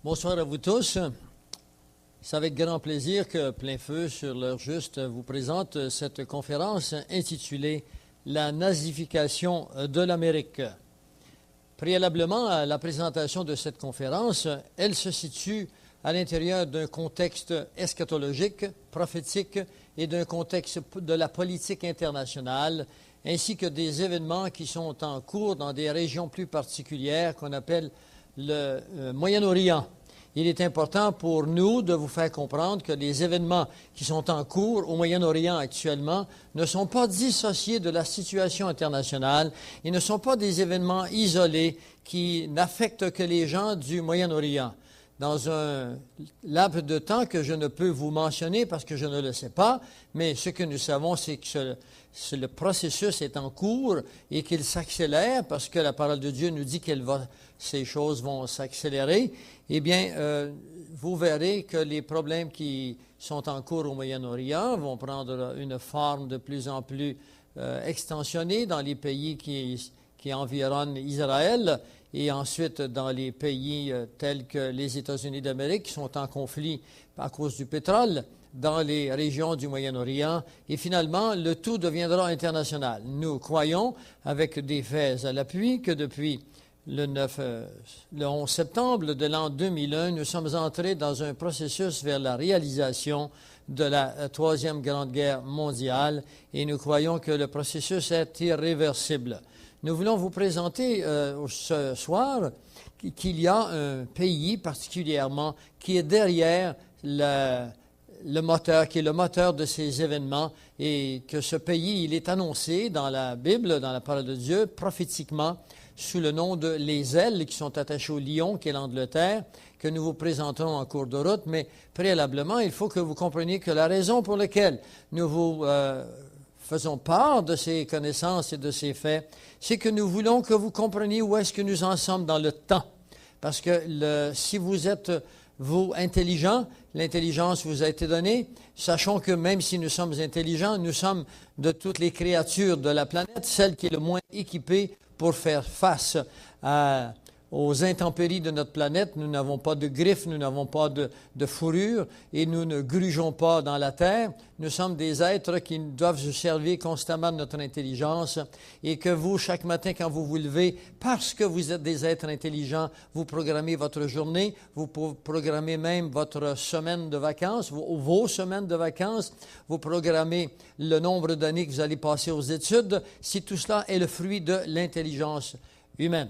Bonsoir à vous tous. C'est avec grand plaisir que Plein Feu sur l'heure juste vous présente cette conférence intitulée « La nazification de l'Amérique ». Préalablement à la présentation de cette conférence, elle se situe à l'intérieur d'un contexte eschatologique, prophétique et d'un contexte de la politique internationale, ainsi que des événements qui sont en cours dans des régions plus particulières qu'on appelle le Moyen-Orient. Il est important pour nous de vous faire comprendre que les événements qui sont en cours au Moyen-Orient actuellement ne sont pas dissociés de la situation internationale et ne sont pas des événements isolés qui n'affectent que les gens du Moyen-Orient. Dans un laps de temps que je ne peux vous mentionner parce que je ne le sais pas, mais ce que nous savons, c'est que le processus est en cours et qu'il s'accélère parce que la parole de Dieu nous dit que ces choses vont s'accélérer. Eh bien, vous verrez que les problèmes qui sont en cours au Moyen-Orient vont prendre une forme de plus en plus extensionnée dans les pays qui environnent Israël et ensuite dans les pays tels que les États-Unis d'Amérique qui sont en conflit à cause du pétrole, dans les régions du Moyen-Orient, et finalement, le tout deviendra international. Nous croyons, avec des faits à l'appui, que depuis le 11 septembre de l'an 2001, nous sommes entrés dans un processus vers la réalisation de la Troisième Grande Guerre mondiale, et nous croyons que le processus est irréversible. Nous voulons vous présenter ce soir qu'il y a un pays particulièrement qui est derrière le moteur, qui est le moteur de ces événements, et que ce pays, il est annoncé dans la Bible, dans la parole de Dieu, prophétiquement, sous le nom de les ailes qui sont attachées au lion, qui est l'Angleterre, que nous vous présenterons en cours de route. Mais préalablement, il faut que vous compreniez que la raison pour laquelle nous vous faisons part de ces connaissances et de ces faits, c'est que nous voulons que vous compreniez où est-ce que nous en sommes dans le temps. Parce que si vous êtes, vous, intelligent, l'intelligence vous a été donnée, sachons que même si nous sommes intelligents, nous sommes de toutes les créatures de la planète, celle qui est le moins équipée pour faire face aux intempéries de notre planète. Nous n'avons pas de griffes, nous n'avons pas de fourrure et nous ne grugeons pas dans la terre. Nous sommes des êtres qui doivent se servir constamment de notre intelligence et que vous, chaque matin, quand vous vous levez, parce que vous êtes des êtres intelligents, vous programmez votre journée, vous programmez même votre semaine de vacances, vos semaines de vacances, vous programmez le nombre d'années que vous allez passer aux études. Si tout cela est le fruit de l'intelligence humaine.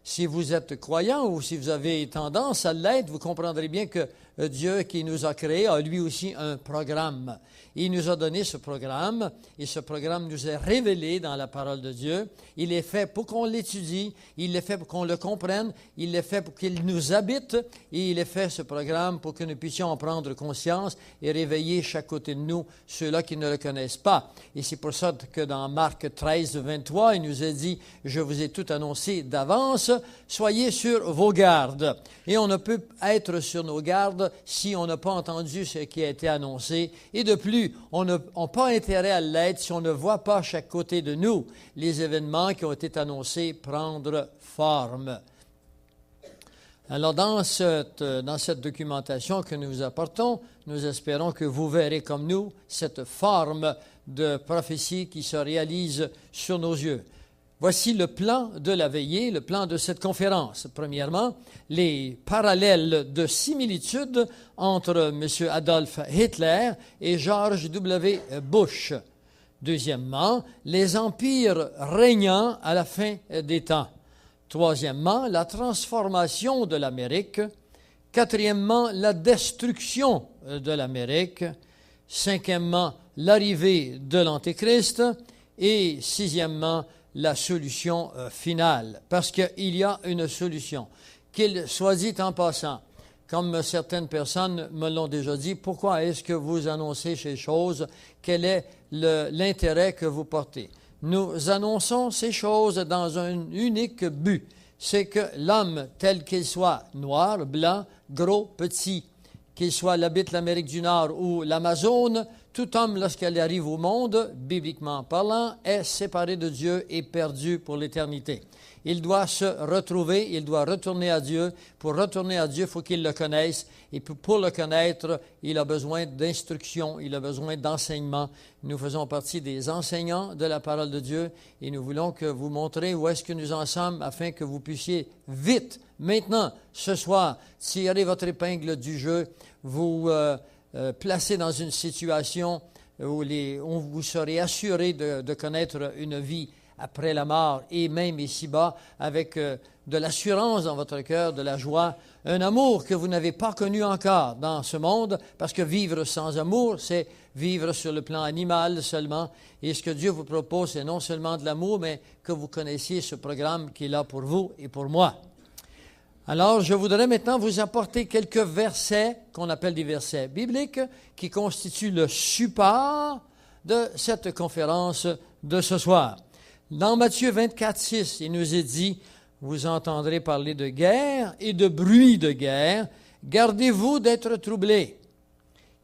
Si vous êtes croyant ou si vous avez tendance à l'être, vous comprendrez bien que Dieu qui nous a créés a lui aussi un programme. Il nous a donné ce programme et ce programme nous est révélé dans la parole de Dieu. Il est fait pour qu'on l'étudie, il est fait pour qu'on le comprenne, il est fait pour qu'il nous habite et il est fait ce programme pour que nous puissions en prendre conscience et réveiller chaque côté de nous ceux-là qui ne le connaissent pas. Et c'est pour ça que dans Marc 13, 23, il nous a dit « Je vous ai tout annoncé d'avance, soyez sur vos gardes. » Et on ne peut être sur nos gardes si on n'a pas entendu ce qui a été annoncé. Et de plus, on n'a pas intérêt à l'être si on ne voit pas à chaque côté de nous les événements qui ont été annoncés prendre forme. Alors, dans cette documentation que nous vous apportons, nous espérons que vous verrez comme nous cette forme de prophétie qui se réalise sur nos yeux. Voici le plan de la veillée, le plan de cette conférence. Premièrement, les parallèles de similitude entre M. Adolf Hitler et George W. Bush. Deuxièmement, les empires régnant à la fin des temps. Troisièmement, la transformation de l'Amérique. Quatrièmement, la destruction de l'Amérique. Cinquièmement, l'arrivée de l'Antéchrist. Et sixièmement, la solution finale, parce qu'il y a une solution. Qu'il soit dit en passant, comme certaines personnes me l'ont déjà dit, pourquoi est-ce que vous annoncez ces choses? Quel est l'intérêt que vous portez? Nous annonçons ces choses dans un unique but, c'est que l'homme, tel qu'il soit, noir, blanc, gros, petit, qu'il soit l'habite l'Amérique du Nord ou l'Amazone, Tout homme, lorsqu'il arrive au monde, bibliquement parlant, est séparé de Dieu et perdu pour l'éternité. Il doit se retrouver, il doit retourner à Dieu. Pour retourner à Dieu, il faut qu'il le connaisse. Et pour le connaître, il a besoin d'instruction, il a besoin d'enseignement. Nous faisons partie des enseignants de la parole de Dieu et nous voulons que vous montriez où est-ce que nous en sommes afin que vous puissiez vite, maintenant, ce soir, tirer votre épingle du jeu, vous placer dans une situation où vous serez assuré de connaître une vie après la mort et même ici-bas avec de l'assurance dans votre cœur, de la joie, un amour que vous n'avez pas connu encore dans ce monde, parce que vivre sans amour, c'est vivre sur le plan animal seulement. Et ce que Dieu vous propose, c'est non seulement de l'amour, mais que vous connaissiez ce programme qui est là pour vous et pour moi. Alors, je voudrais maintenant vous apporter quelques versets, qu'on appelle des versets bibliques, qui constituent le support de cette conférence de ce soir. Dans Matthieu 24, 6, il nous est dit, « Vous entendrez parler de guerre et de bruit de guerre. Gardez-vous d'être troublés,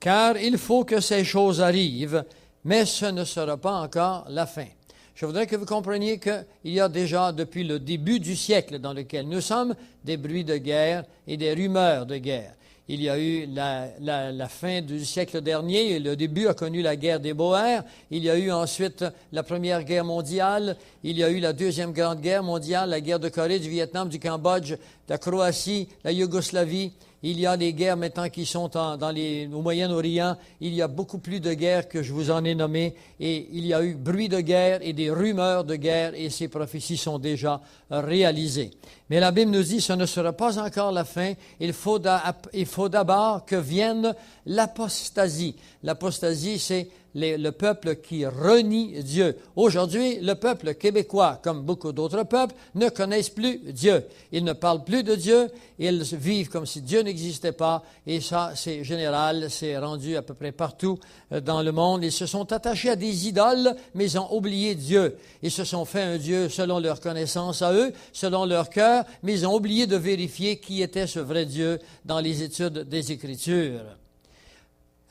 car il faut que ces choses arrivent, mais ce ne sera pas encore la fin. » Je voudrais que vous compreniez qu'il y a déjà, depuis le début du siècle dans lequel nous sommes, des bruits de guerre et des rumeurs de guerre. Il y a eu la fin du siècle dernier, et le début a connu la guerre des Boers. Il y a eu ensuite la Première Guerre mondiale. Il y a eu la Deuxième Grande Guerre mondiale, la guerre de Corée, du Vietnam, du Cambodge, de la Croatie, la Yougoslavie. Il y a les guerres maintenant qui sont au Moyen-Orient. Il y a beaucoup plus de guerres que je vous en ai nommées. Et il y a eu bruit de guerre et des rumeurs de guerre, et ces prophéties sont déjà réalisées. Mais la Bible nous dit, ce ne sera pas encore la fin. Il faut d'abord que vienne l'apostasie. L'apostasie, c'est le peuple qui renie Dieu. Aujourd'hui, le peuple québécois, comme beaucoup d'autres peuples, ne connaissent plus Dieu. Ils ne parlent plus de Dieu, ils vivent comme si Dieu n'existait pas, et ça, c'est général, c'est rendu à peu près partout dans le monde. Ils se sont attachés à des idoles, mais ils ont oublié Dieu. Ils se sont fait un Dieu selon leur connaissance à eux, selon leur cœur, mais ils ont oublié de vérifier qui était ce vrai Dieu dans les études des Écritures.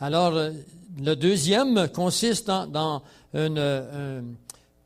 Alors, le deuxième consiste dans un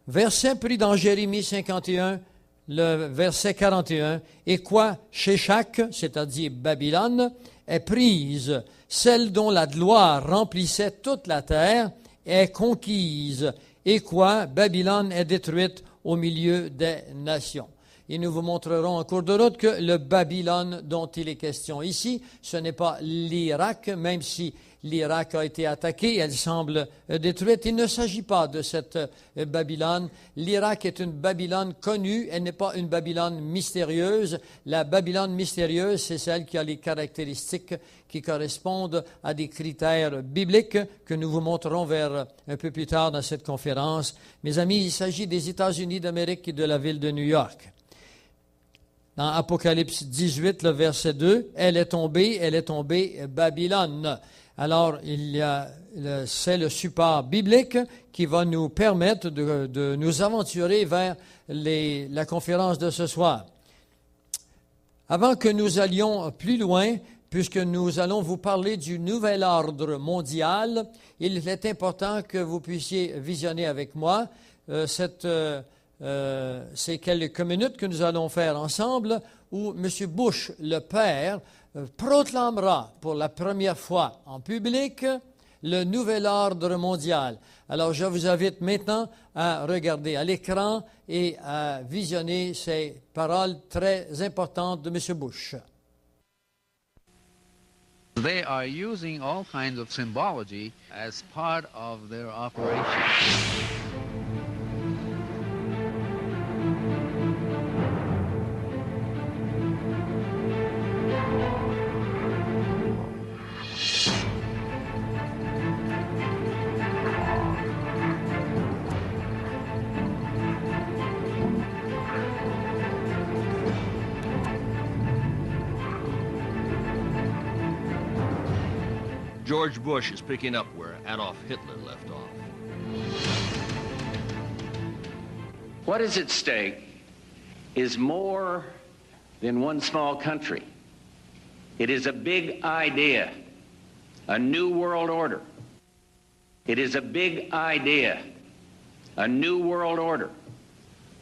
verset pris dans Jérémie 51, le verset 41. « Et quoi, Sheshak, c'est-à-dire Babylone, est prise, celle dont la gloire remplissait toute la terre, est conquise. Et quoi, Babylone est détruite au milieu des nations. » Et nous vous montrerons en cours de route que le Babylone dont il est question ici, ce n'est pas l'Irak, même si l'Irak a été attaqué, elle semble détruite. Il ne s'agit pas de cette Babylone. L'Irak est une Babylone connue, elle n'est pas une Babylone mystérieuse. La Babylone mystérieuse, c'est celle qui a les caractéristiques qui correspondent à des critères bibliques que nous vous montrerons vers un peu plus tard dans cette conférence. Mes amis, il s'agit des États-Unis d'Amérique et de la ville de New York. Dans Apocalypse 18, le verset 2, « Elle est tombée, Babylone ». Alors, c'est le support biblique qui va nous permettre de nous aventurer vers la conférence de ce soir. Avant que nous allions plus loin, puisque nous allons vous parler du nouvel ordre mondial, il est important que vous puissiez visionner avec moi ces quelques minutes que nous allons faire ensemble où M. Bush, le père, proclamera pour la première fois en public le nouvel ordre mondial. Alors, je vous invite maintenant à regarder à l'écran et à visionner ces paroles très importantes de M. Bush. They are using all kinds of symbology as part of their operation. George Bush is picking up where Adolf Hitler left off. What is at stake is more than one small country. It is a big idea, a new world order. It is a big idea, a new world order,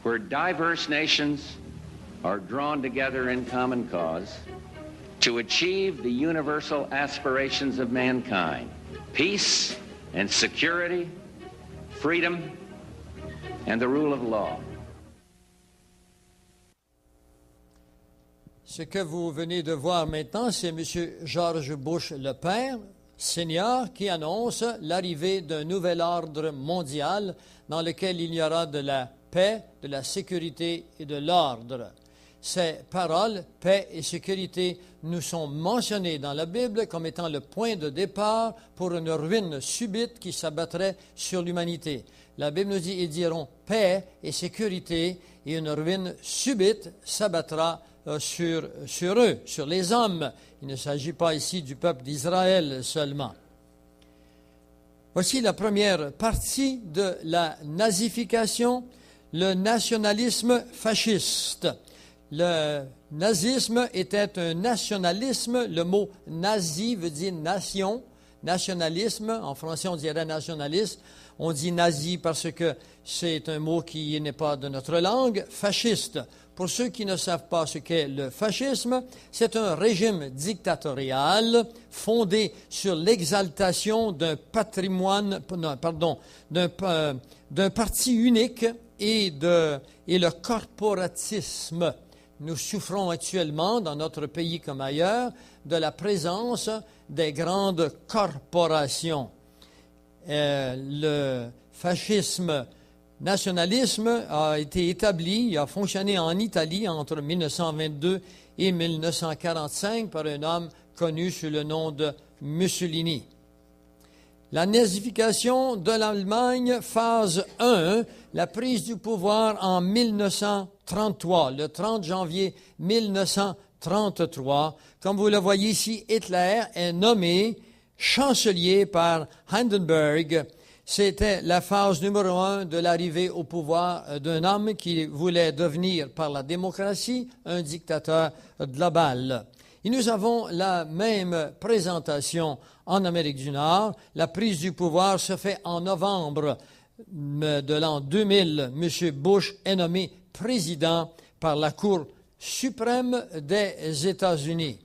where diverse nations are drawn together in common cause to achieve the universal aspirations of mankind, peace and security, freedom, and the rule of law. Ce que vous venez de voir maintenant, c'est M. George Bush le père, senior, qui annonce l'arrivée d'un nouvel ordre mondial dans lequel il y aura de la paix, de la sécurité et de l'ordre. Ces paroles, paix et sécurité, nous sont mentionnées dans la Bible comme étant le point de départ pour une ruine subite qui s'abattrait sur l'humanité. La Bible nous dit, ils diront paix et sécurité, et une ruine subite s'abattra sur eux, sur les hommes. Il ne s'agit pas ici du peuple d'Israël seulement. Voici la première partie de la nazification, le nationalisme fasciste. Le nazisme était un nationalisme. Le mot nazi veut dire nation. Nationalisme, en français on dirait nationaliste. On dit nazi parce que c'est un mot qui n'est pas de notre langue. Fasciste. Pour ceux qui ne savent pas ce qu'est le fascisme, c'est un régime dictatorial fondé sur l'exaltation d'un patrimoine, d'un parti unique et le corporatisme. Nous souffrons actuellement, dans notre pays comme ailleurs, de la présence des grandes corporations. Le fascisme nationalisme a été établi, il a fonctionné en Italie entre 1922 et 1945 par un homme connu sous le nom de Mussolini. La nazification de l'Allemagne, phase 1, la prise du pouvoir en 1933, le 30 janvier 1933. Comme vous le voyez ici, Hitler est nommé chancelier par Hindenburg. C'était la phase numéro 1 de l'arrivée au pouvoir d'un homme qui voulait devenir, par la démocratie, un dictateur global. Et nous avons la même présentation en Amérique du Nord. La prise du pouvoir se fait en novembre de l'an 2000. M. Bush est nommé président par la Cour suprême des États-Unis.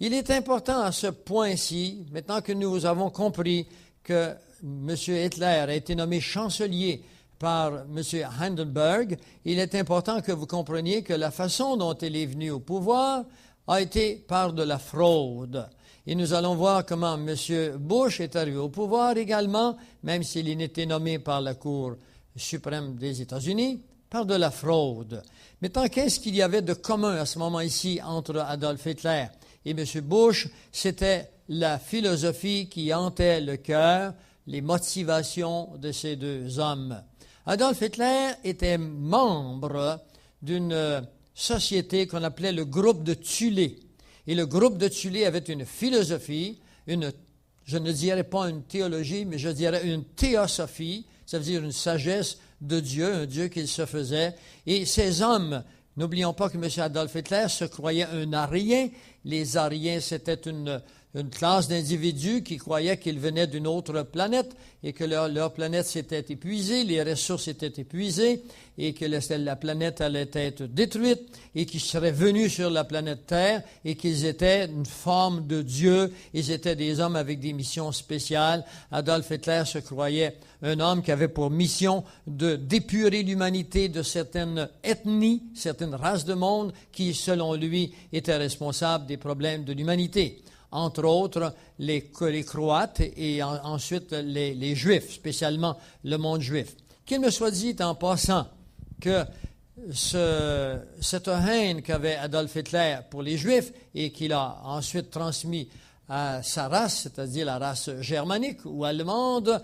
Il est important à ce point-ci, maintenant que nous avons compris que M. Hitler a été nommé chancelier par M. Hindenburg, il est important que vous compreniez que la façon dont il est venu au pouvoir a été par de la fraude. Et nous allons voir comment M. Bush est arrivé au pouvoir également, même s'il a été nommé par la Cour suprême des États-Unis, par de la fraude. Maintenant, qu'est-ce qu'il y avait de commun à ce moment ici entre Adolf Hitler et M. Bush? C'était la philosophie qui hantait le cœur, les motivations de ces deux hommes. Adolf Hitler était membre d'une société qu'on appelait le groupe de Thulé. Et le groupe de Thulé avait une philosophie, je ne dirais pas une théologie, mais je dirais une théosophie, ça veut dire une sagesse de Dieu, un Dieu qu'il se faisait. Et ces hommes, n'oublions pas que M. Adolf Hitler se croyait un Arien. Les Ariens, c'était une classe d'individus qui croyaient qu'ils venaient d'une autre planète et que leur planète s'était épuisée, les ressources étaient épuisées et que la planète allait être détruite et qu'ils seraient venus sur la planète Terre et qu'ils étaient une forme de Dieu. Ils étaient des hommes avec des missions spéciales. Adolf Hitler se croyait un homme qui avait pour mission d'épurer l'humanité de certaines ethnies, certaines races de monde qui, selon lui, étaient responsables des problèmes de l'humanité. Entre autres les Croates et ensuite les Juifs, spécialement le monde juif. Qu'il me soit dit en passant que cette haine qu'avait Adolf Hitler pour les Juifs et qu'il a ensuite transmis à sa race, c'est-à-dire la race germanique ou allemande,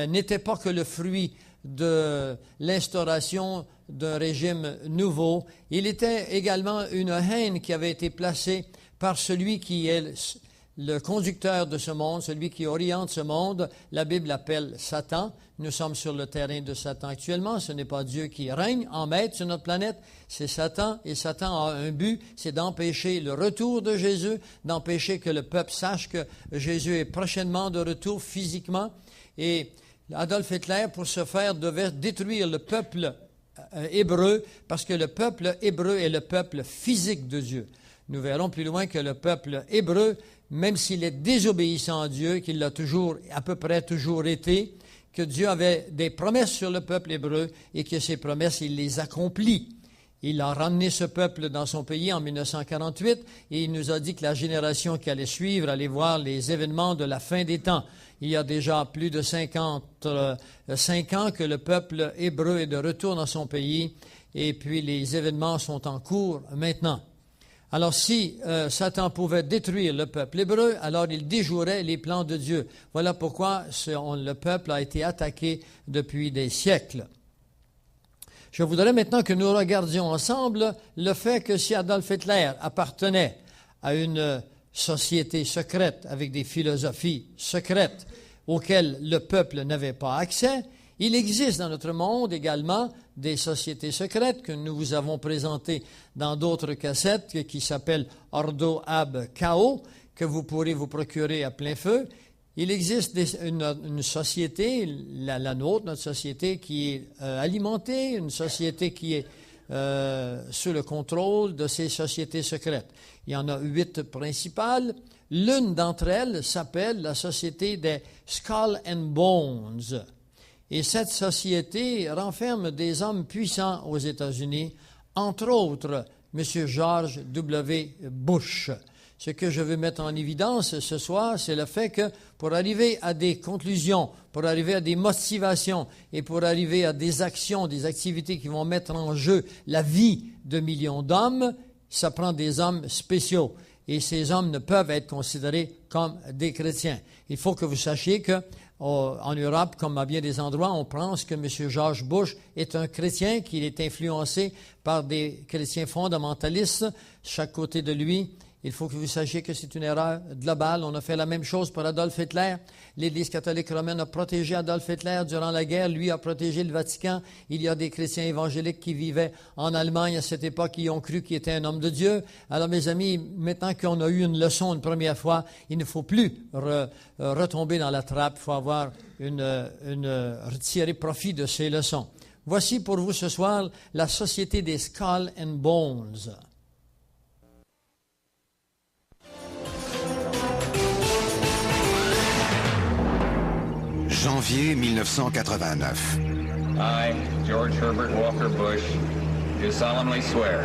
n'était pas que le fruit de l'instauration d'un régime nouveau. Il était également une haine qui avait été placée par celui qui est le conducteur de ce monde, celui qui oriente ce monde, la Bible l'appelle Satan. Nous sommes sur le terrain de Satan actuellement. Ce n'est pas Dieu qui règne en maître sur notre planète, c'est Satan. Et Satan a un but, c'est d'empêcher le retour de Jésus, d'empêcher que le peuple sache que Jésus est prochainement de retour physiquement. Et Adolf Hitler, pour ce faire, devait détruire le peuple hébreu, parce que le peuple hébreu est le peuple physique de Dieu. Nous verrons plus loin que le peuple hébreu, même s'il est désobéissant à Dieu, qu'il l'a toujours, à peu près toujours été, que Dieu avait des promesses sur le peuple hébreu et que ces promesses, il les accomplit. Il a ramené ce peuple dans son pays en 1948 et il nous a dit que la génération qui allait suivre allait voir les événements de la fin des temps. Il y a déjà plus de 55 ans que le peuple hébreu est de retour dans son pays et puis les événements sont en cours maintenant. Alors si Satan pouvait détruire le peuple hébreu, alors il déjouerait les plans de Dieu. Voilà pourquoi le peuple a été attaqué depuis des siècles. Je voudrais maintenant que nous regardions ensemble le fait que si Adolf Hitler appartenait à une société secrète avec des philosophies secrètes auxquelles le peuple n'avait pas accès, il existe dans notre monde également des sociétés secrètes que nous vous avons présentées dans d'autres cassettes qui s'appellent Ordo Ab Chao, que vous pourrez vous procurer à plein feu. Il existe une société, la nôtre, notre société qui est alimentée, une société qui est sous le contrôle de ces sociétés secrètes. Il y en a 8 principales. L'une d'entre elles s'appelle la société des Skull and Bones. Et cette société renferme des hommes puissants aux États-Unis, entre autres M. George W. Bush. Ce que je veux mettre en évidence ce soir, c'est le fait que pour arriver à des conclusions, pour arriver à des motivations et pour arriver à des actions, des activités qui vont mettre en jeu la vie de millions d'hommes, ça prend des hommes spéciaux. Et ces hommes ne peuvent être considérés comme des chrétiens. Il faut que vous sachiez que en Europe, comme à bien des endroits, on pense que M. George Bush est un chrétien, qu'il est influencé par des chrétiens fondamentalistes, chaque côté de lui. Il faut que vous sachiez que c'est une erreur globale. On a fait la même chose pour Adolf Hitler. L'Église catholique romaine a protégé Adolf Hitler durant la guerre. Lui a protégé le Vatican. Il y a des chrétiens évangéliques qui vivaient en Allemagne à cette époque qui ont cru qu'il était un homme de Dieu. Alors, mes amis, maintenant qu'on a eu une leçon une première fois, il ne faut plus retomber dans la trappe. Il faut avoir retirer profit de ces leçons. Voici pour vous ce soir la société des Skull and Bones. Janvier 1989. I, George Herbert Walker Bush, do solemnly swear.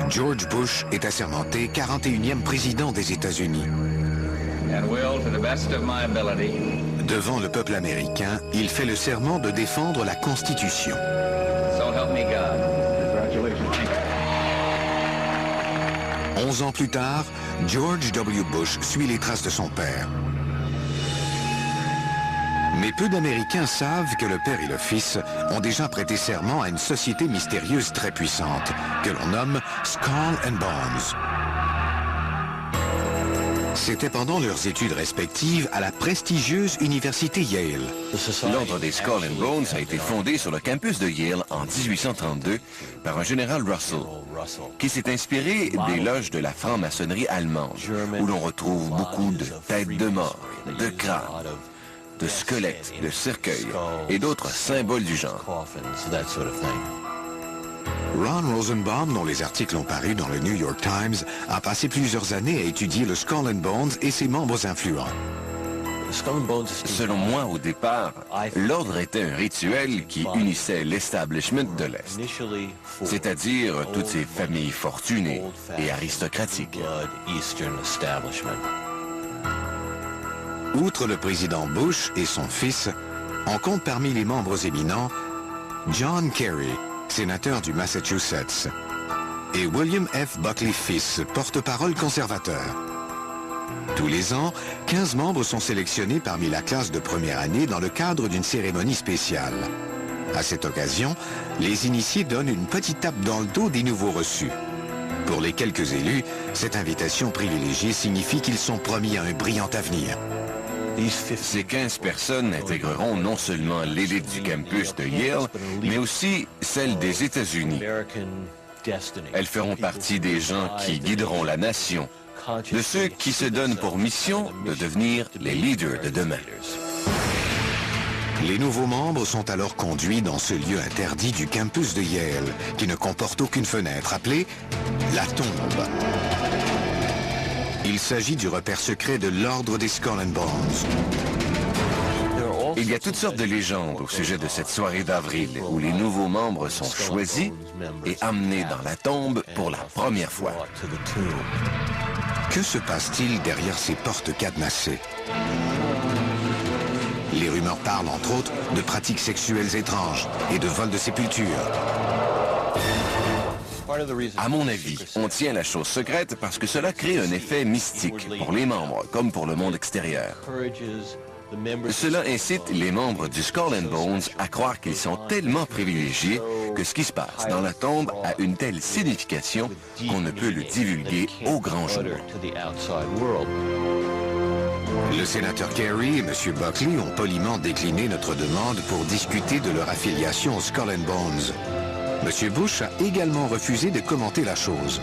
George Bush est assermenté 41e président des États-Unis. And will, to the best of my ability, devant le peuple américain, il fait le serment de défendre la Constitution. So help me God. Congratulations. 11 ans plus tard, George W. Bush suit les traces de son père. Mais peu d'Américains savent que le père et le fils ont déjà prêté serment à une société mystérieuse très puissante, que l'on nomme Skull and Bones. C'était pendant leurs études respectives à la prestigieuse université Yale. L'ordre des Skull and Bones a été fondé sur le campus de Yale en 1832 par un général Russell, qui s'est inspiré des loges de la franc-maçonnerie allemande, où l'on retrouve beaucoup de têtes de mort, de crânes, de squelettes, de cercueils et d'autres symboles du genre. Ron Rosenbaum, dont les articles ont paru dans le New York Times, a passé plusieurs années à étudier le Skull and Bones et ses membres influents. Selon moi, au départ, l'ordre était un rituel qui unissait l'establishment de l'Est, c'est-à-dire toutes ces familles fortunées et aristocratiques. Outre le président Bush et son fils, on compte parmi les membres éminents John Kerry, sénateur du Massachusetts, et William F. Buckley fils, porte-parole conservateur. Tous les ans, 15 membres sont sélectionnés parmi la classe de première année dans le cadre d'une cérémonie spéciale. À cette occasion, les initiés donnent une petite tape dans le dos des nouveaux reçus. Pour les quelques élus, cette invitation privilégiée signifie qu'ils sont promis à un brillant avenir. Ces 15 personnes intégreront non seulement l'élite du campus de Yale, mais aussi celle des États-Unis. Elles feront partie des gens qui guideront la nation, de ceux qui se donnent pour mission de devenir les leaders de demain. Les nouveaux membres sont alors conduits dans ce lieu interdit du campus de Yale, qui ne comporte aucune fenêtre, appelé la tombe. Il s'agit du repère secret de l'ordre des Skull and Bones. Il y a toutes sortes de légendes au sujet de cette soirée d'avril où les nouveaux membres sont choisis et amenés dans la tombe pour la première fois. Que se passe-t-il derrière ces portes cadenassées? Les rumeurs parlent, entre autres, de pratiques sexuelles étranges et de vols de sépultures. À mon avis, on tient la chose secrète parce que cela crée un effet mystique pour les membres comme pour le monde extérieur. Cela incite les membres du Skull and Bones à croire qu'ils sont tellement privilégiés que ce qui se passe dans la tombe a une telle signification qu'on ne peut le divulguer au grand jour. Le sénateur Kerry et M. Buckley ont poliment décliné notre demande pour discuter de leur affiliation au Skull and Bones. M. Bush a également refusé de commenter la chose.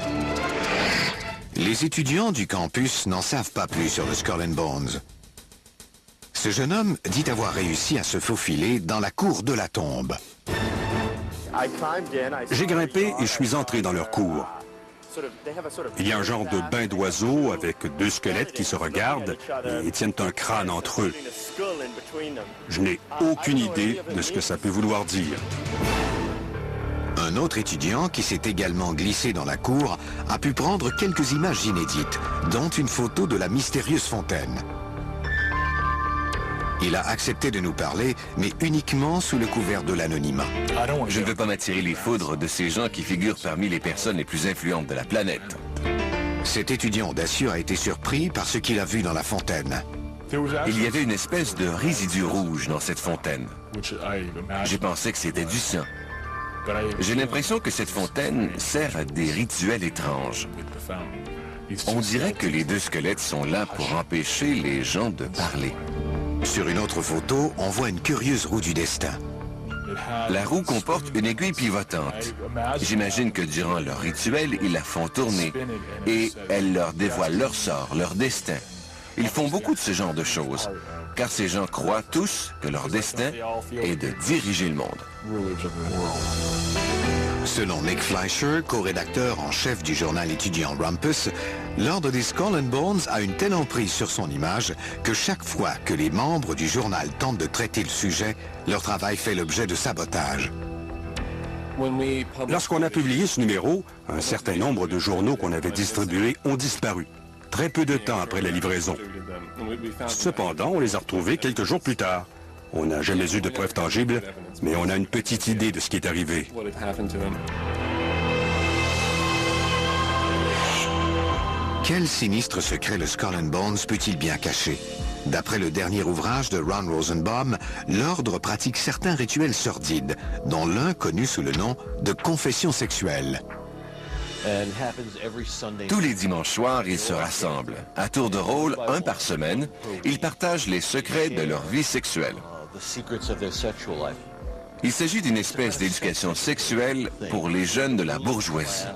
Les étudiants du campus n'en savent pas plus sur le Skull and Bones. Ce jeune homme dit avoir réussi à se faufiler dans la cour de la tombe. J'ai grimpé et je suis entré dans leur cour. Il y a un genre de bain d'oiseaux avec deux squelettes qui se regardent et tiennent un crâne entre eux. Je n'ai aucune idée de ce que ça peut vouloir dire. Un autre étudiant qui s'est également glissé dans la cour a pu prendre quelques images inédites, dont une photo de la mystérieuse fontaine. Il a accepté de nous parler, mais uniquement sous le couvert de l'anonymat. Je ne veux pas m'attirer les foudres de ces gens qui figurent parmi les personnes les plus influentes de la planète. Cet étudiant audacieux a été surpris par ce qu'il a vu dans la fontaine. Il y avait une espèce de résidu rouge dans cette fontaine. J'ai pensé que c'était du sang. J'ai l'impression que cette fontaine sert à des rituels étranges. On dirait que les deux squelettes sont là pour empêcher les gens de parler. Sur une autre photo, on voit une curieuse roue du destin. La roue comporte une aiguille pivotante. J'imagine que durant leur rituel, ils la font tourner et elle leur dévoile leur sort, leur destin. Ils font beaucoup de ce genre de choses, car ces gens croient tous que leur destin est de diriger le monde. Selon Nick Fleischer, co-rédacteur en chef du journal étudiant Rumpus, l'ordre des Skull and Bones a une telle emprise sur son image que chaque fois que les membres du journal tentent de traiter le sujet, leur travail fait l'objet de sabotage. Lorsqu'on a publié ce numéro, un certain nombre de journaux qu'on avait distribués ont disparu, très peu de temps après la livraison. Cependant, on les a retrouvés quelques jours plus tard. On n'a jamais eu de preuves tangibles, mais on a une petite idée de ce qui est arrivé. Quel sinistre secret le Skull and Bones peut-il bien cacher? D'après le dernier ouvrage de Ron Rosenbaum, l'ordre pratique certains rituels sordides, dont l'un connu sous le nom de confession sexuelle. Tous les dimanches soirs, ils se rassemblent. À tour de rôle, un par semaine, ils partagent les secrets de leur vie sexuelle. Il s'agit d'une espèce d'éducation sexuelle pour les jeunes de la bourgeoisie.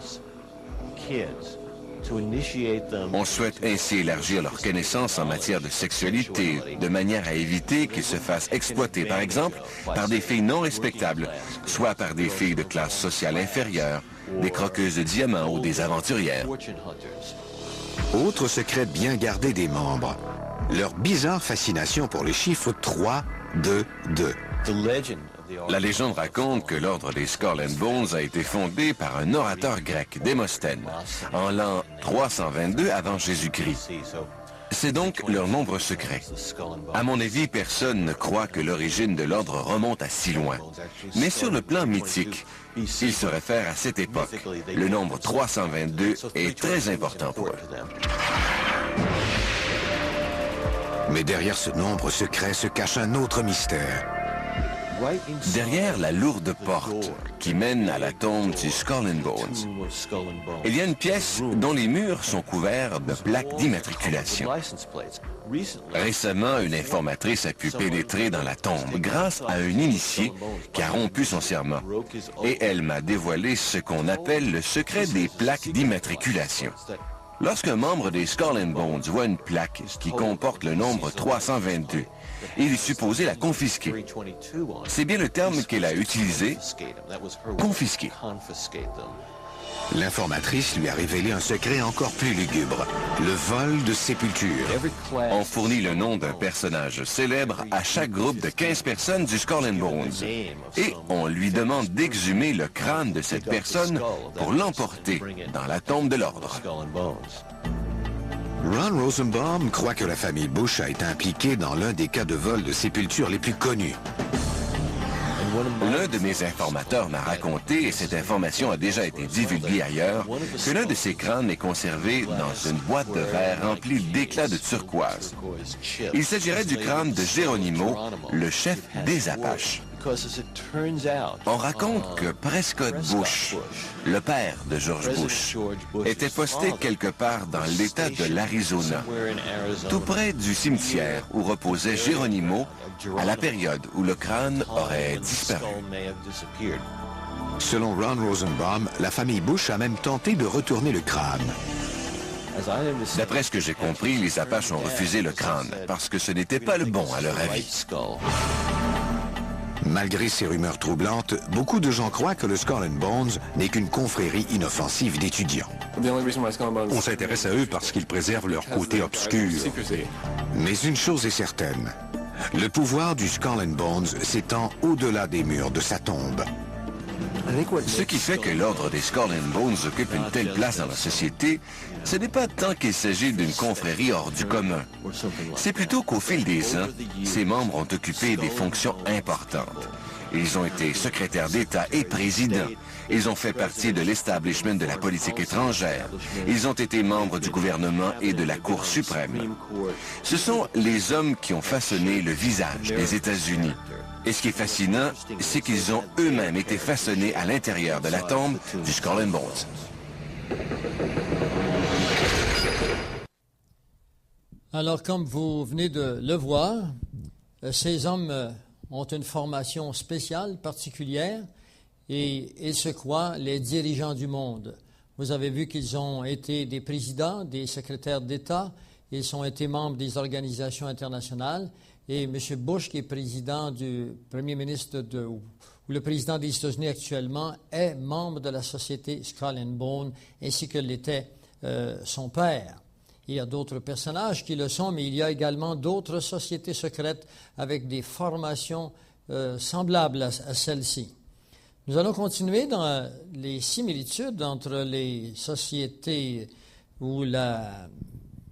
On souhaite ainsi élargir leurs connaissances en matière de sexualité, de manière à éviter qu'ils se fassent exploiter, par exemple, par des filles non respectables, soit par des filles de classe sociale inférieure, des croqueuses de diamants ou des aventurières. Autre secret bien gardé des membres, leur bizarre fascination pour les chiffres 3, 2, 2. La légende raconte que l'ordre des Skull and Bones a été fondé par un orateur grec, Démosthène, en l'an 322 avant Jésus-Christ. C'est donc leur nombre secret. À mon avis, personne ne croit que l'origine de l'ordre remonte à si loin. Mais sur le plan mythique, il se réfère à cette époque. Le nombre 322 est très important pour eux. Mais derrière ce nombre secret se cache un autre mystère. Derrière la lourde porte qui mène à la tombe du Skull and Bones, il y a une pièce dont les murs sont couverts de plaques d'immatriculation. Récemment, une informatrice a pu pénétrer dans la tombe grâce à un initié qui a rompu son serment. Et elle m'a dévoilé ce qu'on appelle le secret des plaques d'immatriculation. Lorsqu'un membre des Skull and Bones voit une plaque qui comporte le nombre 322, il est supposé la confisquer. C'est bien le terme qu'elle a utilisé, confisquer. L'informatrice lui a révélé un secret encore plus lugubre, le vol de sépultures. On fournit le nom d'un personnage célèbre à chaque groupe de 15 personnes du Skull and Bones. Et on lui demande d'exhumer le crâne de cette personne pour l'emporter dans la tombe de l'ordre. Ron Rosenbaum croit que la famille Bush a été impliquée dans l'un des cas de vol de sépulture les plus connus. L'un de mes informateurs m'a raconté, et cette information a déjà été divulguée ailleurs, que l'un de ces crânes est conservé dans une boîte de verre remplie d'éclats de turquoise. Il s'agirait du crâne de Geronimo, le chef des Apaches. On raconte que Prescott Bush, le père de George Bush, était posté quelque part dans l'État de l'Arizona, tout près du cimetière où reposait Geronimo à la période où le crâne aurait disparu. Selon Ron Rosenbaum, la famille Bush a même tenté de retourner le crâne. D'après ce que j'ai compris, les Apaches ont refusé le crâne parce que ce n'était pas le bon à leur avis. Malgré ces rumeurs troublantes, beaucoup de gens croient que le Skull and Bones n'est qu'une confrérie inoffensive d'étudiants. On s'intéresse à eux parce qu'ils préservent leur côté obscur. Mais une chose est certaine, le pouvoir du Skull and Bones s'étend au-delà des murs de sa tombe. Ce qui fait que l'ordre des Skull and Bones occupe une telle place dans la société, ce n'est pas tant qu'il s'agit d'une confrérie hors du commun. C'est plutôt qu'au fil des ans, ses membres ont occupé des fonctions importantes. Ils ont été secrétaires d'État et présidents. Ils ont fait partie de l'establishment de la politique étrangère. Ils ont été membres du gouvernement et de la Cour suprême. Ce sont les hommes qui ont façonné le visage des États-Unis. Et ce qui est fascinant, c'est qu'ils ont eux-mêmes été façonnés à l'intérieur de la tombe du Skull and Bones. Alors, comme vous venez de le voir, ces hommes ont une formation spéciale, particulière, et ils se croient les dirigeants du monde. Vous avez vu qu'ils ont été des présidents, des secrétaires d'État, ils ont été membres des organisations internationales, et M. Bush, qui est président du premier ministre ou le président des États-Unis actuellement, est membre de la société Skull and Bones, ainsi que l'était son père. Il y a d'autres personnages qui le sont, mais il y a également d'autres sociétés secrètes avec des formations semblables à celle-ci. Nous allons continuer dans les similitudes entre les sociétés où la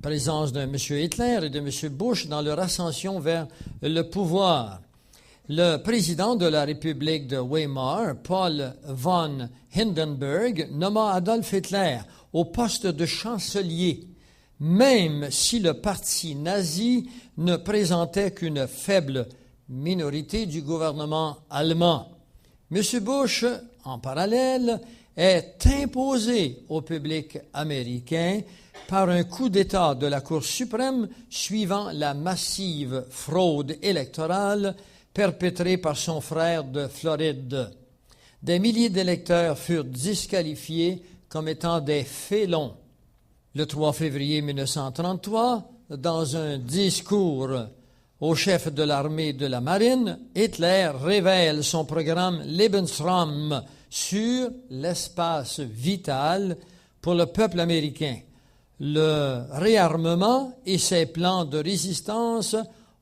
présence de M. Hitler et de M. Bush dans leur ascension vers le pouvoir. Le président de la République de Weimar, Paul von Hindenburg, nomma Adolf Hitler au poste de chancelier, même si le parti nazi ne présentait qu'une faible minorité du gouvernement allemand. M. Bush, en parallèle, est imposé au public américain par un coup d'État de la Cour suprême suivant la massive fraude électorale perpétrée par son frère de Floride. Des milliers d'électeurs furent disqualifiés comme étant des félons. Le 3 février 1933, dans un discours au chef de l'armée de la marine, Hitler révèle son programme Lebensraum sur l'espace vital pour le peuple américain, le réarmement et ses plans de résistance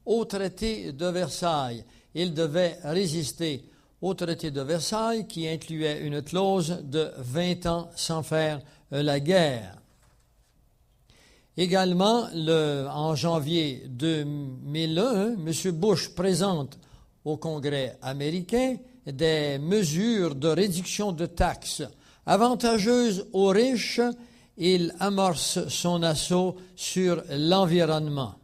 au traité de Versailles. Il devait résister au traité de Versailles qui incluait une clause de 20 ans sans faire la guerre. Également, en janvier 2001, M. Bush présente au Congrès américain des mesures de réduction de taxes avantageuses aux riches. Il amorce son assaut sur l'environnement.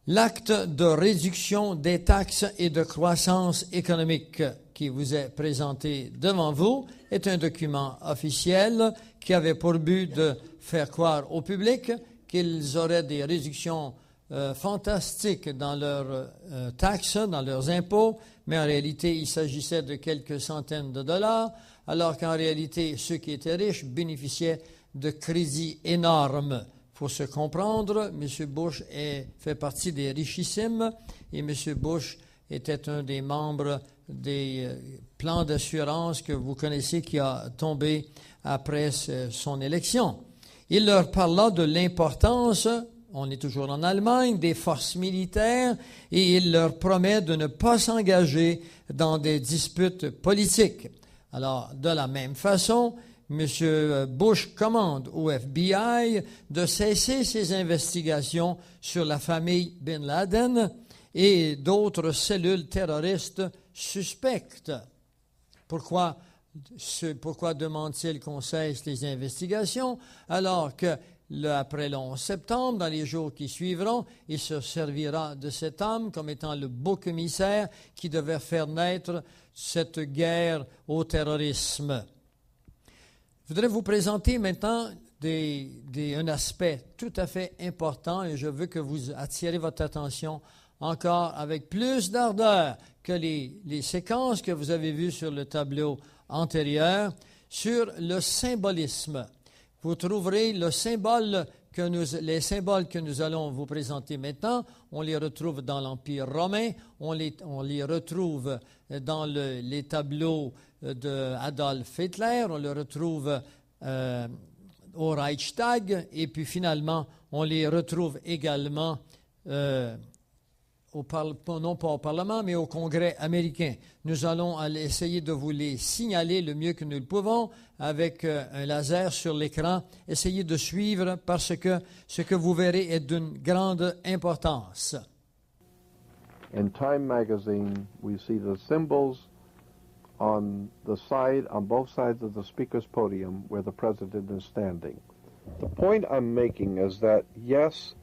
L'acte de réduction des taxes et de croissance économique qui vous est présenté devant vous est un document officiel qui avait pour but de faire croire au public qu'ils auraient des réductions fantastiques dans leurs taxes, dans leurs impôts, mais en réalité, il s'agissait de quelques centaines de dollars, alors qu'en réalité, ceux qui étaient riches bénéficiaient de crédits énormes. Il faut se comprendre, M. Bush fait partie des richissimes et M. Bush était un des membres des plans d'assurance que vous connaissez qui a tombé après son élection. Il leur parla de l'importance, on est toujours en Allemagne, des forces militaires et il leur promet de ne pas s'engager dans des disputes politiques. Alors, de la même façon, M. Bush commande au FBI de cesser ses investigations sur la famille Bin Laden et d'autres cellules terroristes suspectes. Pourquoi demande-t-il qu'on cesse les investigations alors que après le 11 septembre, dans les jours qui suivront, il se servira de cet homme comme étant le beau commissaire qui devait faire naître cette guerre au terrorisme. Je voudrais vous présenter maintenant un aspect tout à fait important et je veux que vous attirez votre attention encore avec plus d'ardeur que les séquences que vous avez vues sur le tableau antérieur sur le symbolisme. Vous trouverez les symboles que nous allons vous présenter maintenant. On les retrouve dans l'Empire romain, on les retrouve dans les tableaux d'Adolf Hitler, on les retrouve au Reichstag, et puis finalement, on les retrouve également non pas au Parlement, mais au Congrès américain. Nous allons essayer de vous les signaler le mieux que nous le pouvons avec un laser sur l'écran. Essayez de suivre parce que ce que vous verrez est d'une grande importance. In Time magazine, we see the symbols on both sides of the speaker's podium where the president is standing. The point I'm making is that, yes,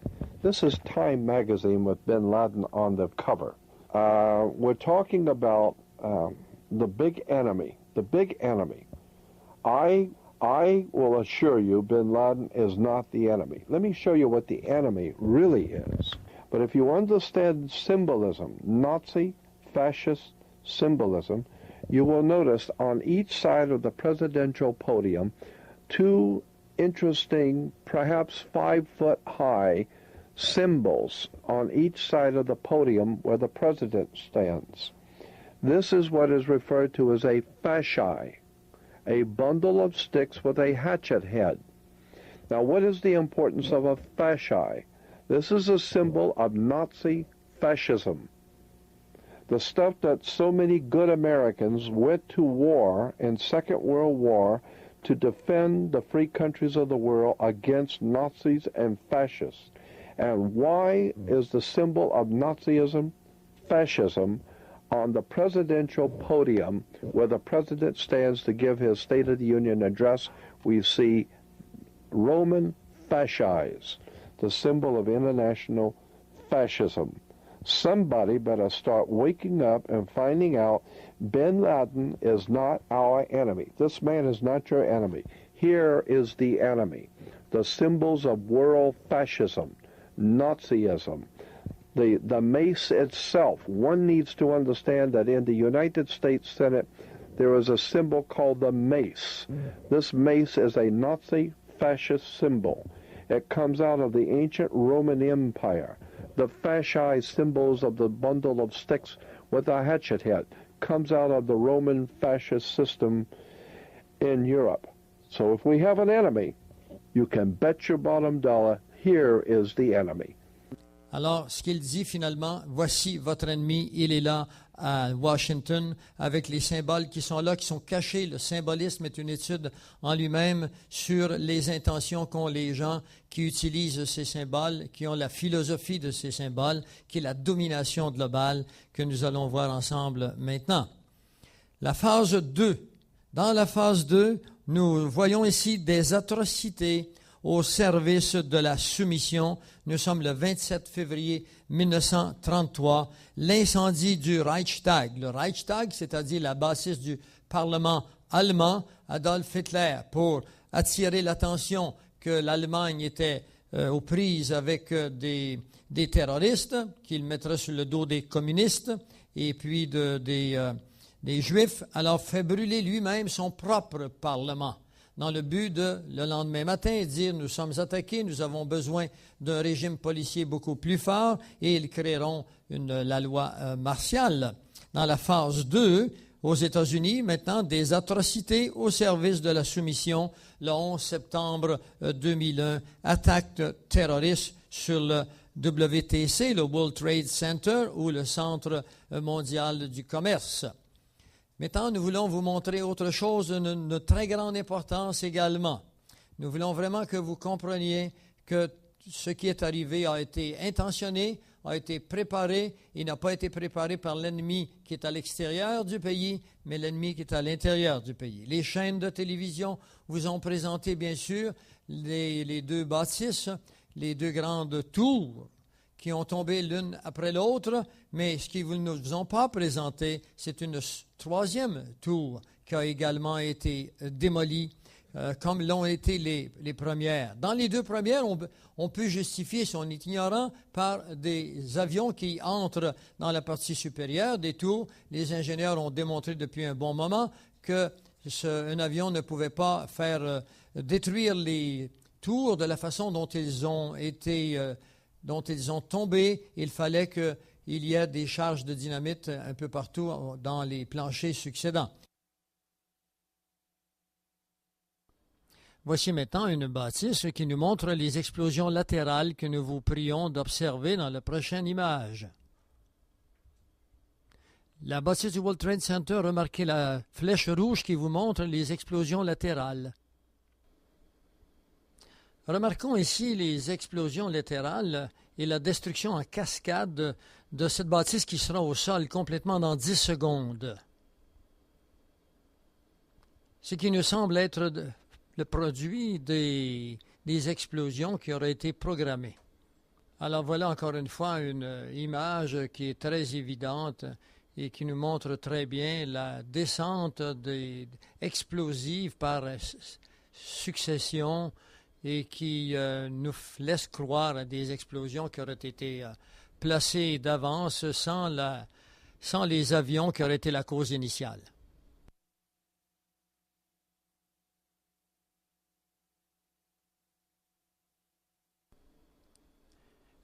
this is Time magazine with Bin Laden on the cover. We're talking about the big enemy. The big enemy. I will assure you Bin Laden is not the enemy. Let me show you what the enemy really is. But if you understand symbolism, Nazi, fascist symbolism, you will notice on each side of the presidential podium two interesting, perhaps 5-foot-high symbols on each side of the podium where the president stands. This is what is referred to as a fasci, a bundle of sticks with a hatchet head. Now, what is the importance of a fasci? This is a symbol of Nazi fascism. The stuff that so many good Americans went to war in Second World War to defend the free countries of the world against Nazis and fascists. And why is the symbol of Nazism, fascism, on the presidential podium where the president stands to give his State of the Union address? We see Roman fasces, the symbol of international fascism. Somebody better start waking up and finding out Bin Laden is not our enemy. This man is not your enemy. Here is the enemy. The symbols of world fascism, Nazism, the mace itself. One needs to understand that in the United States Senate there is a symbol called the mace. This mace is a Nazi fascist symbol. It comes out of the ancient Roman Empire. The fasci symbols of the bundle of sticks with a hatchet head comes out of the Roman fascist system in Europe. So if we have an enemy, you can bet your bottom dollar, here is the enemy. Alors, ce qu'il dit finalement, voici votre ennemi, il est là à Washington avec les symboles qui sont là, qui sont cachés. Le symbolisme est une étude en lui-même sur les intentions qu'ont les gens qui utilisent ces symboles, qui ont la philosophie de ces symboles, qui est la domination globale que nous allons voir ensemble maintenant. La phase 2. Dans la phase 2, nous voyons ici des atrocités au service de la soumission. Nous sommes le 27 février 1933. L'incendie du Reichstag. Le Reichstag, c'est-à-dire la bâtisse du Parlement allemand, Adolf Hitler, pour attirer l'attention que l'Allemagne était aux prises avec des terroristes, qu'il mettrait sur le dos des communistes et puis des Juifs, alors fait brûler lui-même son propre Parlement, dans le but de, le lendemain matin, dire « Nous sommes attaqués, nous avons besoin d'un régime policier beaucoup plus fort » et ils créeront la loi martiale. Dans la phase 2, aux États-Unis, maintenant, des atrocités au service de la soumission. Le 11 septembre 2001, attaque terroriste sur le WTC, le World Trade Center, ou le Centre mondial du commerce. Maintenant, nous voulons vous montrer autre chose de très grande importance également. Nous voulons vraiment que vous compreniez que ce qui est arrivé a été intentionné, a été préparé. Il n'a pas été préparé par l'ennemi qui est à l'extérieur du pays, mais l'ennemi qui est à l'intérieur du pays. Les chaînes de télévision vous ont présenté, bien sûr, les deux bâtisses, les deux grandes tours qui ont tombé l'une après l'autre, mais ce qu'ils ne vous ont pas présenté, c'est une troisième tour qui a également été démolie, comme l'ont été les premières. Dans les deux premières, on peut justifier son ignorant par des avions qui entrent dans la partie supérieure des tours. Les ingénieurs ont démontré depuis un bon moment qu'un avion ne pouvait pas faire détruire les tours de la façon dont ils ont tombé. Il fallait qu'il y ait des charges de dynamite un peu partout dans les planchers succédants. Voici maintenant une bâtisse qui nous montre les explosions latérales que nous vous prions d'observer dans la prochaine image. La bâtisse du World Trade Center, remarquez la flèche rouge qui vous montre les explosions latérales. Remarquons ici les explosions latérales et la destruction en cascade de cette bâtisse qui sera au sol complètement dans 10 secondes. Ce qui nous semble être le produit des explosions qui auraient été programmées. Alors voilà encore une fois une image qui est très évidente et qui nous montre très bien la descente explosive par succession et qui nous laisse croire à des explosions qui auraient été placées d'avance sans les avions qui auraient été la cause initiale.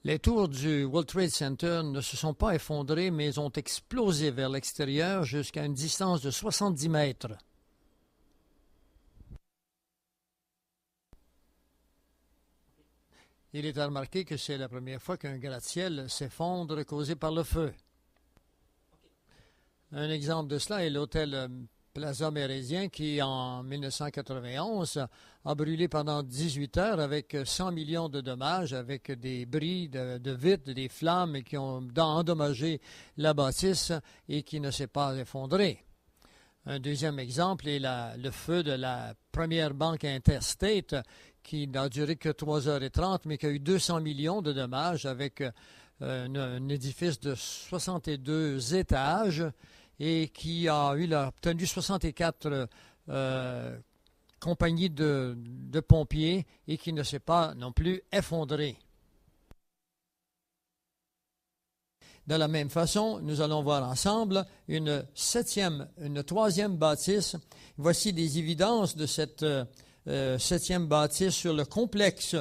Les tours du World Trade Center ne se sont pas effondrées, mais ont explosé vers l'extérieur jusqu'à une distance de 70 mètres. Il est à remarquer que c'est la première fois qu'un gratte-ciel s'effondre causé par le feu. Un exemple de cela est l'hôtel Plaza Méridien qui, en 1991, a brûlé pendant 18 heures avec 100 millions de dommages, avec des bris de vitres, des flammes qui ont endommagé la bâtisse et qui ne s'est pas effondrée. Un deuxième exemple est le feu de la première banque Interstate qui n'a duré que 3h30, mais qui a eu 200 millions de dommages avec un édifice de 62 étages et qui a obtenu 64 compagnies de pompiers et qui ne s'est pas non plus effondré. De la même façon, nous allons voir ensemble une troisième bâtisse. Voici des évidences de cette septième bâtisse sur le complexe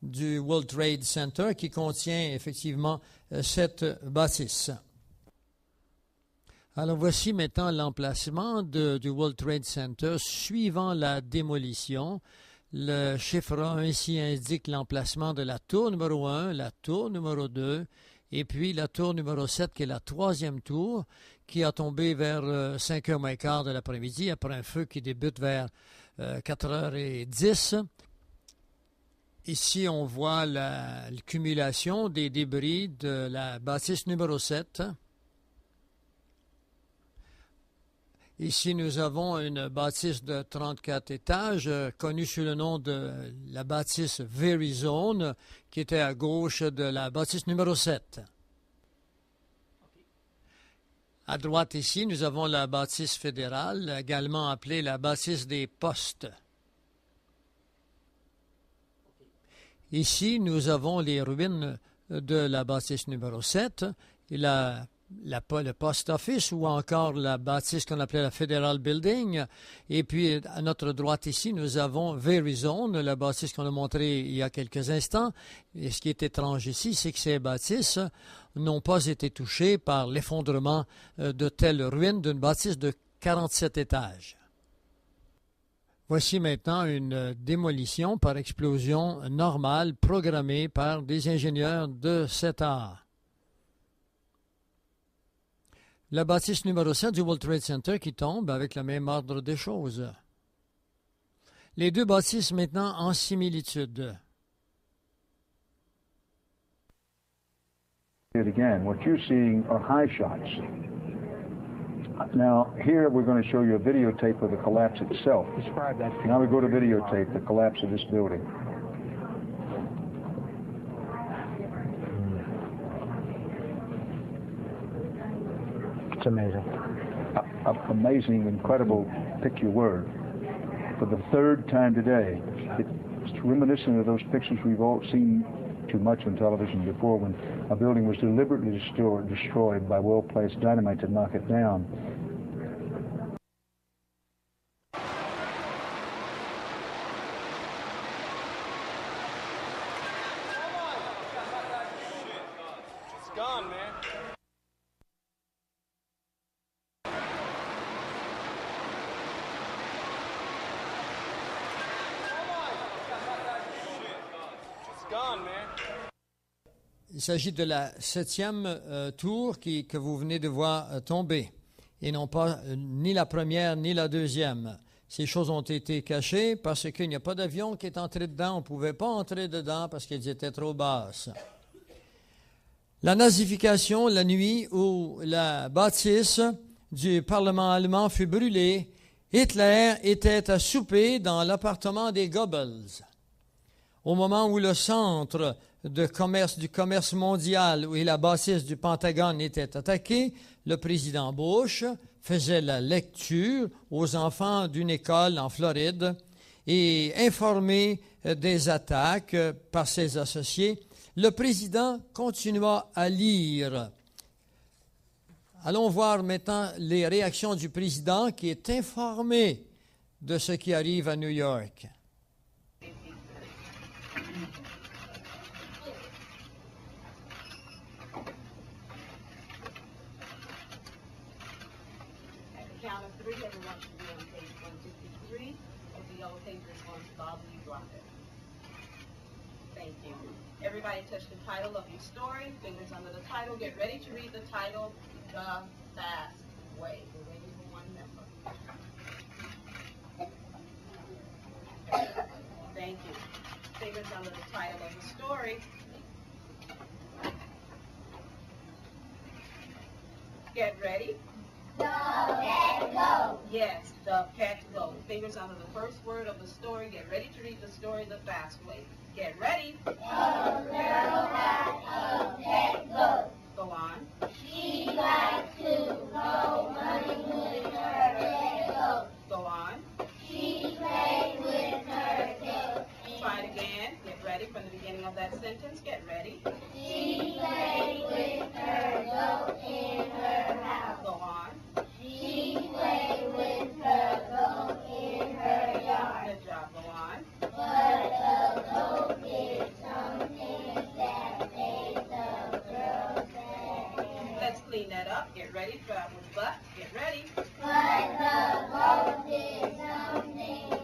du World Trade Center qui contient effectivement cette bâtisse. Alors voici maintenant l'emplacement du World Trade Center suivant la démolition. Le chiffre 1 ici indique l'emplacement de la tour numéro 1, la tour numéro 2 et puis la tour numéro 7 qui est la troisième tour qui a tombé vers 5h moins quart de l'après-midi après un feu qui débute vers 4h10. Ici, on voit l'accumulation des débris de la bâtisse numéro 7. Ici, nous avons une bâtisse de 34 étages, connue sous le nom de la bâtisse Verizon, qui était à gauche de la bâtisse numéro 7. À droite ici, nous avons la bâtisse fédérale, également appelée la bâtisse des postes. Ici, nous avons les ruines de la bâtisse numéro 7 et le post office ou encore la bâtisse qu'on appelait la Federal Building. Et puis, à notre droite ici, nous avons Verizon, la bâtisse qu'on a montrée il y a quelques instants. Et ce qui est étrange ici, c'est que ces bâtisses n'ont pas été touchées par l'effondrement de telles ruines d'une bâtisse de 47 étages. Voici maintenant une démolition par explosion normale programmée par des ingénieurs de cet art. La bâtisse numéro 7 du World Trade Center qui tombe avec le même ordre des choses. Les deux bâtisses maintenant en similitude. Again, what you're seeing are high shots. Now, here we're going to show you a videotape of the collapse itself. Describe that. Now we go to videotape the collapse of this building. It's amazing. Amazing, incredible, pick your word. For the third time today, it's reminiscent of those pictures we've all seen too much on television before when a building was deliberately destroyed by well-placed dynamite to knock it down. It's gone, man. Il s'agit de la 7e tour que vous venez de voir tomber, et non pas ni la première ni la deuxième. Ces choses ont été cachées parce qu'il n'y a pas d'avion qui est entré dedans. On ne pouvait pas entrer dedans parce qu'elles étaient trop basses. La nazification, la nuit où la bâtisse du Parlement allemand fut brûlée, Hitler était à souper dans l'appartement des Goebbels. Au moment où le centre du commerce mondial et la bâtisse du Pentagone étaient attaqués, le président Bush faisait la lecture aux enfants d'une école en Floride et informé des attaques par ses associés, le président continua à lire. Allons voir maintenant les réactions du président qui est informé de ce qui arrive à New York. Count of three, everyone should be on page 153 of the yellow papers on Bob Lee Blocker. Thank you. Everybody touch the title of your story, fingers under the title. Get ready to read the title, The Fast Way. We're waiting for one member. Thank you. Fingers under the title of the story. Get ready. The pet go. Yes, the pet go. Fingers under the first word of the story. Get ready to read the story the fast way. Get ready. The girl had a pet goat. Go on. She liked to go running with her pet goat. Go on. She played with her goat. Try it again. Get ready from the beginning of that sentence. Get ready. She played with her goat in her house. Go on. She played with her goat in her yard. Good job. Go on. But the goat did something that made the girl sad. Let's clean that up. Get ready. Try it with butt. Get ready. But the goat did something